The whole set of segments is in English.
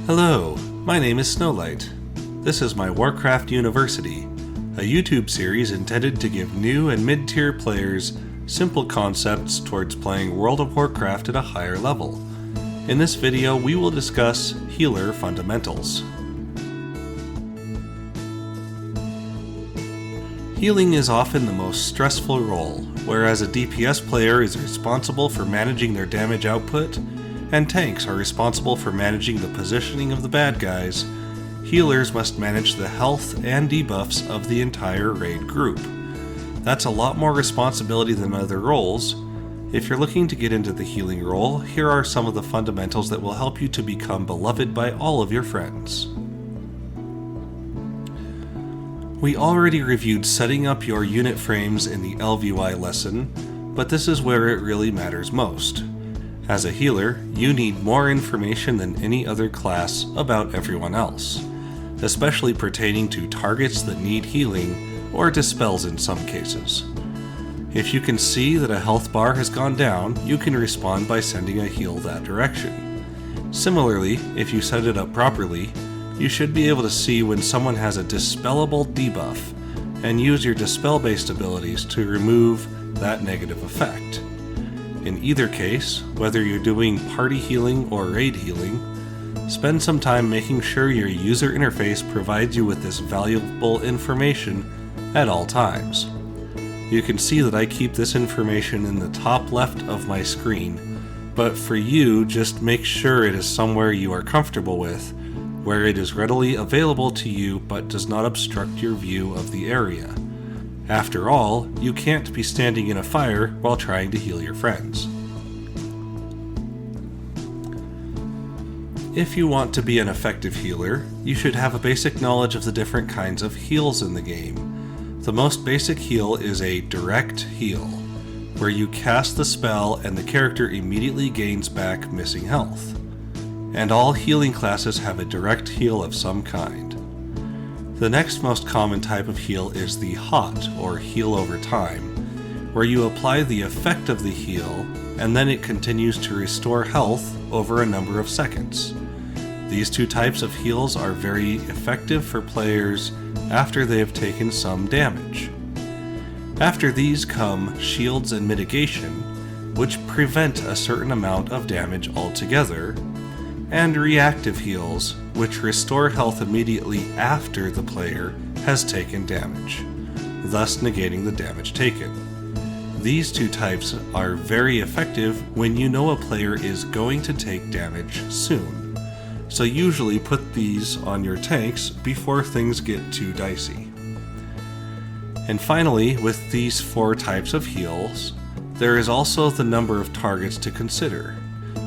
Hello, my name is Snowlight. This is my Warcraft University, a YouTube series intended to give new and mid-tier players simple concepts towards playing World of Warcraft at a higher level. In this video, we will discuss healer fundamentals. Healing is often the most stressful role, whereas a DPS player is responsible for managing their damage output, and tanks are responsible for managing the positioning of the bad guys. Healers must manage the health and debuffs of the entire raid group. That's a lot more responsibility than other roles. If you're looking to get into the healing role, here are some of the fundamentals that will help you to become beloved by all of your friends. We already reviewed setting up your unit frames in the LVY lesson, but this is where it really matters most. As a healer, you need more information than any other class about everyone else, especially pertaining to targets that need healing or dispels in some cases. If you can see that a health bar has gone down, you can respond by sending a heal that direction. Similarly, if you set it up properly, you should be able to see when someone has a dispellable debuff and use your dispel-based abilities to remove that negative effect. In either case, whether you're doing party healing or raid healing, spend some time making sure your user interface provides you with this valuable information at all times. You can see that I keep this information in the top left of my screen, but for you, just make sure it is somewhere you are comfortable with, where it is readily available to you but does not obstruct your view of the area. After all, you can't be standing in a fire while trying to heal your friends. If you want to be an effective healer, you should have a basic knowledge of the different kinds of heals in the game. The most basic heal is a direct heal, where you cast the spell and the character immediately gains back missing health. And all healing classes have a direct heal of some kind. The next most common type of heal is the hot, or heal over time, where you apply the effect of the heal, and then it continues to restore health over a number of seconds. These two types of heals are very effective for players after they have taken some damage. After these come shields and mitigation, which prevent a certain amount of damage altogether, and reactive heals, which restore health immediately after the player has taken damage, thus negating the damage taken. These two types are very effective when you know a player is going to take damage soon, so usually put these on your tanks before things get too dicey. And finally, with these four types of heals, there is also the number of targets to consider.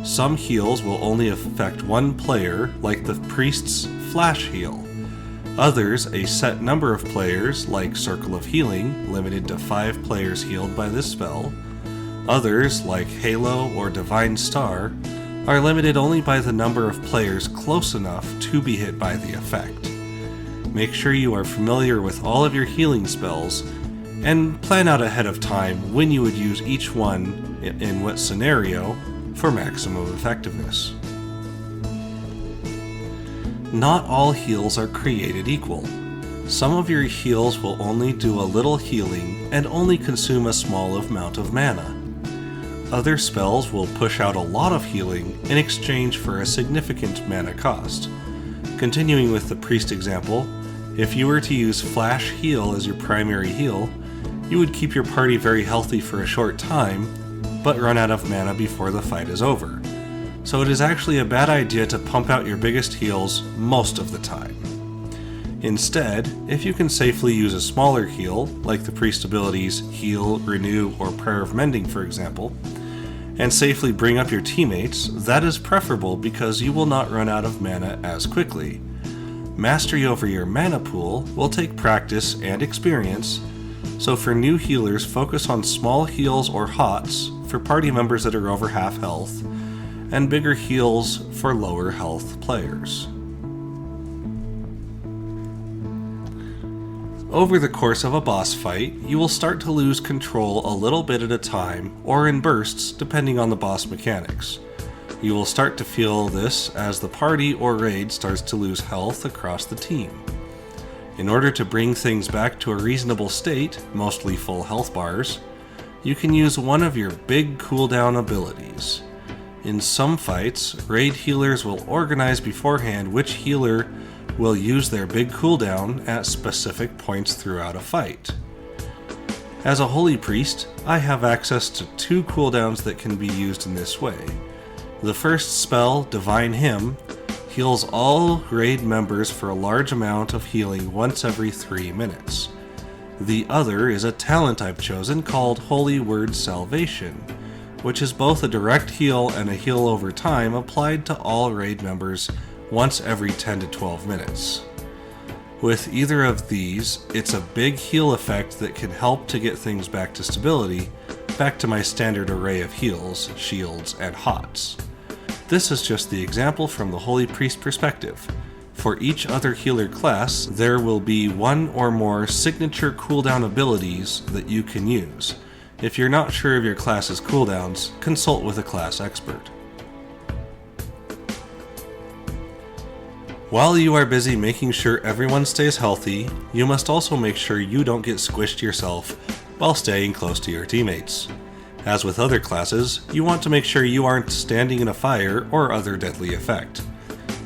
Some heals will only affect one player, like the Priest's Flash heal. Others, a set number of players, like Circle of Healing, limited to 5 players healed by this spell. Others, like Halo or Divine Star, are limited only by the number of players close enough to be hit by the effect. Make sure you are familiar with all of your healing spells, and plan out ahead of time when you would use each one in what scenario for maximum effectiveness. Not all heals are created equal. Some of your heals will only do a little healing and only consume a small amount of mana. Other spells will push out a lot of healing in exchange for a significant mana cost. Continuing with the Priest example, if you were to use Flash Heal as your primary heal, you would keep your party very healthy for a short time, but run out of mana before the fight is over. So it is actually a bad idea to pump out your biggest heals most of the time. Instead, if you can safely use a smaller heal, like the Priest abilities Heal, Renew, or Prayer of Mending for example, and safely bring up your teammates, that is preferable because you will not run out of mana as quickly. Mastery over your mana pool will take practice and experience, so for new healers, focus on small heals or hots for party members that are over half health, and bigger heals for lower health players. Over the course of a boss fight, you will start to lose control a little bit at a time, or in bursts depending on the boss mechanics. You will start to feel this as the party or raid starts to lose health across the team. In order to bring things back to a reasonable state, mostly full health bars, you can use one of your big cooldown abilities. In some fights, raid healers will organize beforehand which healer will use their big cooldown at specific points throughout a fight. As a holy priest, I have access to 2 cooldowns that can be used in this way. The first spell, Divine Hymn, heals all raid members for a large amount of healing once every 3 minutes. The other is a talent I've chosen called Holy Word Salvation, which is both a direct heal and a heal over time applied to all raid members once every 10 to 12 minutes. With either of these, it's a big heal effect that can help to get things back to stability, back to my standard array of heals, shields, and hots. This is just the example from the Holy Priest perspective. For each other healer class, there will be 1 or more signature cooldown abilities that you can use. If you're not sure of your class's cooldowns, consult with a class expert. While you are busy making sure everyone stays healthy, you must also make sure you don't get squished yourself while staying close to your teammates. As with other classes, you want to make sure you aren't standing in a fire or other deadly effect.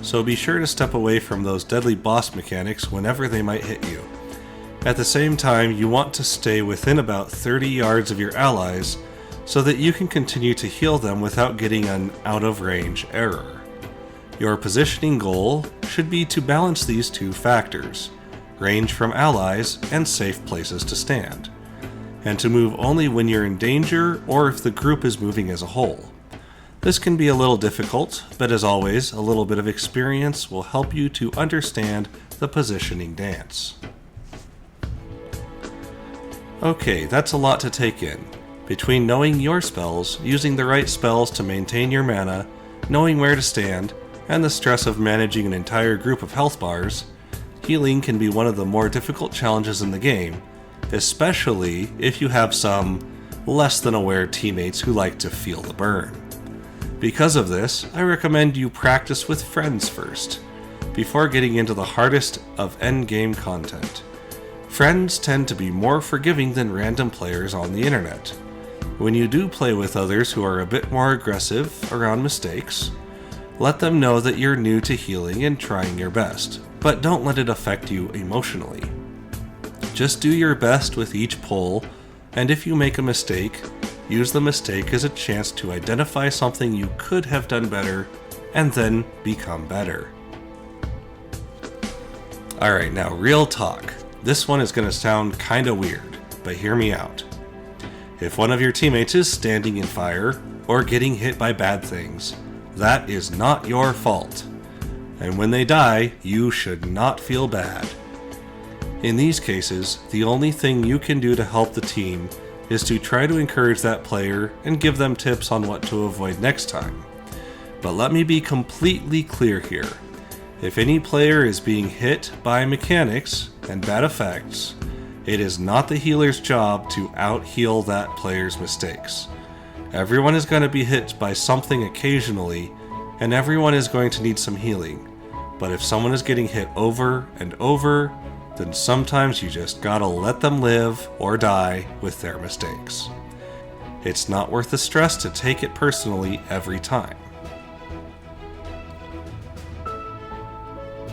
So be sure to step away from those deadly boss mechanics whenever they might hit you. At the same time, you want to stay within about 30 yards of your allies so that you can continue to heal them without getting an out-of-range error. Your positioning goal should be to balance these 2 factors, range from allies and safe places to stand, and to move only when you're in danger or if the group is moving as a whole. This can be a little difficult, but as always, a little bit of experience will help you to understand the positioning dance. Okay, that's a lot to take in. Between knowing your spells, using the right spells to maintain your mana, knowing where to stand, and the stress of managing an entire group of health bars, healing can be one of the more difficult challenges in the game, especially if you have some less than aware teammates who like to feel the burn. Because of this, I recommend you practice with friends first, before getting into the hardest of endgame content. Friends tend to be more forgiving than random players on the internet. When you do play with others who are a bit more aggressive around mistakes, let them know that you're new to healing and trying your best, but don't let it affect you emotionally. Just do your best with each pull, and if you make a mistake, use the mistake as a chance to identify something you could have done better, and then become better. Alright, now real talk. This one is going to sound kinda weird, but hear me out. If one of your teammates is standing in fire, or getting hit by bad things, that is not your fault. And when they die, you should not feel bad. In these cases, the only thing you can do to help the team is to try to encourage that player and give them tips on what to avoid next time. But let me be completely clear here. If any player is being hit by mechanics and bad effects, it is not the healer's job to out-heal that player's mistakes. Everyone is going to be hit by something occasionally, and everyone is going to need some healing. But if someone is getting hit over and over, then sometimes you just gotta let them live or die with their mistakes. It's not worth the stress to take it personally every time.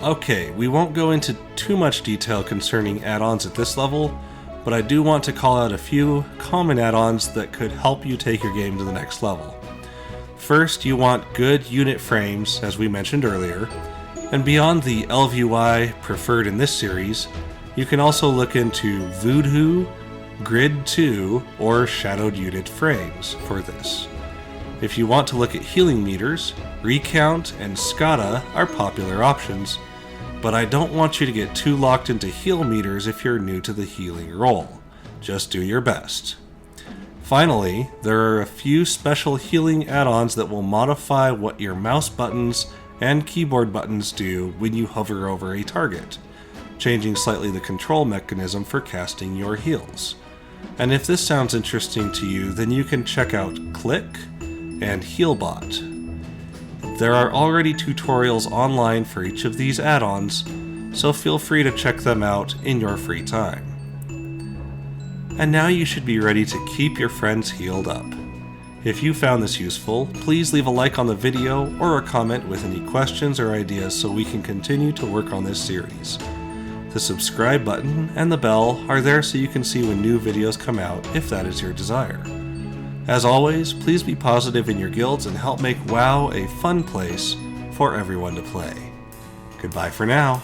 Okay, we won't go into too much detail concerning add-ons at this level, but I do want to call out a few common add-ons that could help you take your game to the next level. First, you want good unit frames, as we mentioned earlier, and beyond the LVUI preferred in this series, you can also look into Voodoo, Grid 2, or Shadowed Unit frames for this. If you want to look at healing meters, Recount and Scada are popular options, but I don't want you to get too locked into heal meters if you're new to the healing role. Just do your best. Finally, there are a few special healing add-ons that will modify what your mouse buttons and keyboard buttons do when you hover over a target, changing slightly the control mechanism for casting your heals. And if this sounds interesting to you, then you can check out Click and Healbot. There are already tutorials online for each of these add-ons, so feel free to check them out in your free time. And now you should be ready to keep your friends healed up. If you found this useful, please leave a like on the video or a comment with any questions or ideas so we can continue to work on this series. The subscribe button and the bell are there so you can see when new videos come out if that is your desire. As always, please be positive in your guilds and help make WoW a fun place for everyone to play. Goodbye for now.